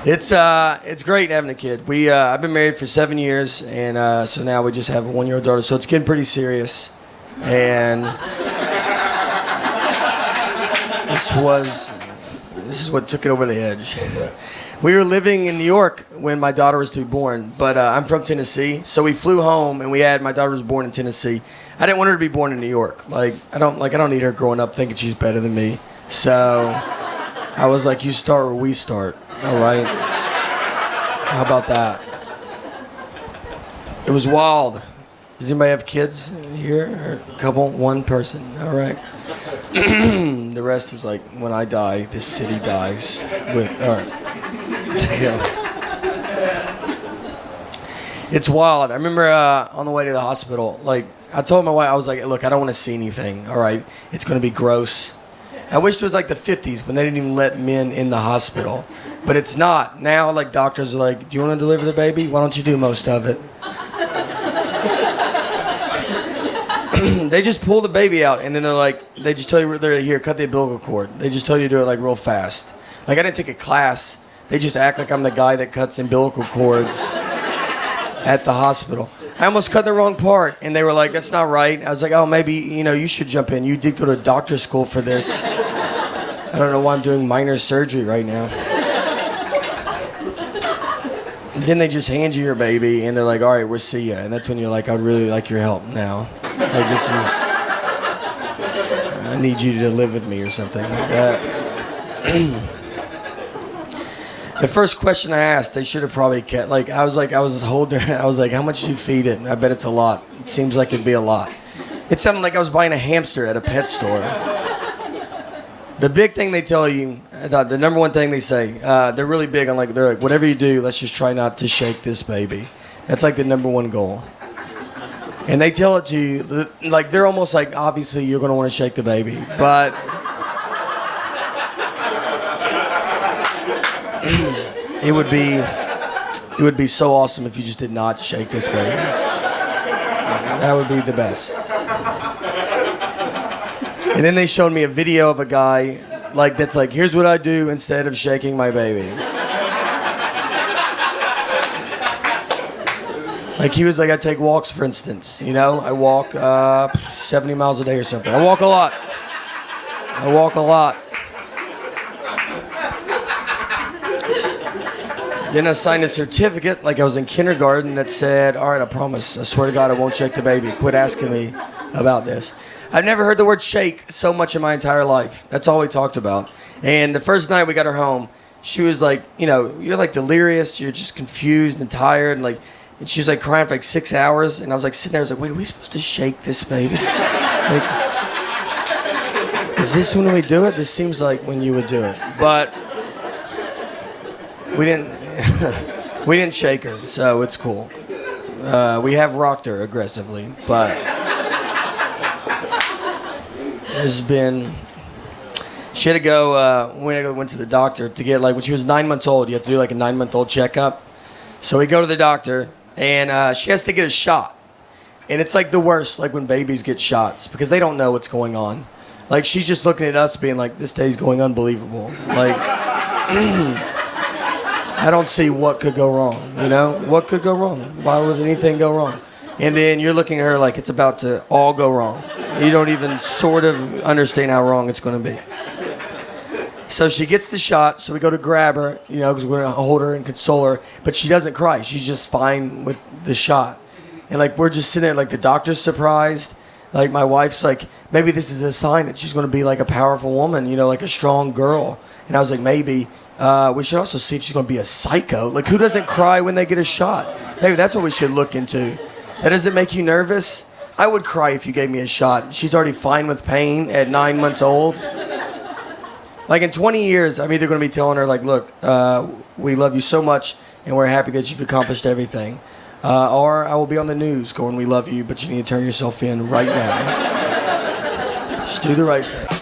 It's great having a kid. I've been married for 7 years, and so now we just have a 1-year-old daughter. So it's getting pretty serious, and this is what took it over the edge. We were living in New York when my daughter was to be born, but I'm from Tennessee, so we flew home and my daughter was born in Tennessee. I didn't want her to be born in New York. I don't need her growing up thinking she's better than me. So I was like, you start where we start. All right. How about that? It was wild. Does anybody have kids here? Or a couple? One person. All right. The rest is like, when I die, this city dies. All right. It's wild. I remember on the way to the hospital, I told my wife, I was like, look, I don't want to see anything. All right. It's going to be gross. I wish it was like the 50s when they didn't even let men in the hospital. But it's not. Now, doctors are like, do you want to deliver the baby? Why don't you do most of it? They just pull the baby out, and then they just tell you, they're here, cut the umbilical cord. They just tell you to do it real fast. I didn't take a class. They just act like I'm the guy that cuts umbilical cords at the hospital. I almost cut the wrong part, and they were like, that's not right. I was like, oh, maybe, you should jump in. You did go to doctor school for this. I don't know why I'm doing minor surgery right now. And then they just hand you your baby, and they're like, all right, we'll see ya. And that's when you're like, I'd really like your help now. I need you to live with me or something like that. The first question I asked, they should have probably kept, I was holding her, I was like, how much do you feed it? I bet it's a lot. It seems like it'd be a lot. It sounded like I was buying a hamster at a pet store. The big thing they tell you, the number one thing they say, they're really big on they're like, whatever you do, let's just try not to shake this baby. That's the number one goal. And they tell it to you, they're almost like, obviously you're going to want to shake the baby, but it would be so awesome if you just did not shake this baby. That would be the best. And then they showed me a video of a guy that's here's what I do instead of shaking my baby. He was like, I take walks, for instance. I walk 70 miles a day or something. I walk a lot. Then I signed a certificate I was in kindergarten that said, all right, I promise, I swear to God I won't shake the baby. Quit asking me about this. I've never heard the word shake so much in my entire life. That's all we talked about. And the first night we got her home, she was like, you're delirious, you're just confused and tired, and she was crying for 6 hours, and I was sitting there, I was like, wait, are we supposed to shake this baby? Is this when we do it? This seems like when you would do it. But we didn't shake her, so it's cool. We have rocked her aggressively, but she had to go, went to the doctor to get, when she was 9 months old, you have to do a 9-month-old checkup. So we go to the doctor, and she has to get a shot. And it's the worst, when babies get shots, because they don't know what's going on. She's just looking at us being like, this day's going unbelievable. I don't see what could go wrong, What could go wrong? Why would anything go wrong? And then you're looking at her like it's about to all go wrong. You don't even sort of understand how wrong it's going to be. So she gets the shot, so we go to grab her, because we're going to hold her and console her. But she doesn't cry. She's just fine with the shot. And, we're just sitting there, the doctor's surprised. My wife's like, maybe this is a sign that she's going to be, a powerful woman, a strong girl. And I was like, maybe. We should also see if she's going to be a psycho. Who doesn't cry when they get a shot? Maybe that's what we should look into. That doesn't make you nervous? I would cry if you gave me a shot. She's already fine with pain at 9 months old. In 20 years, I'm either going to be telling her, look, we love you so much, and we're happy that you've accomplished everything. Or I will be on the news going, we love you, but you need to turn yourself in right now. Just do the right thing.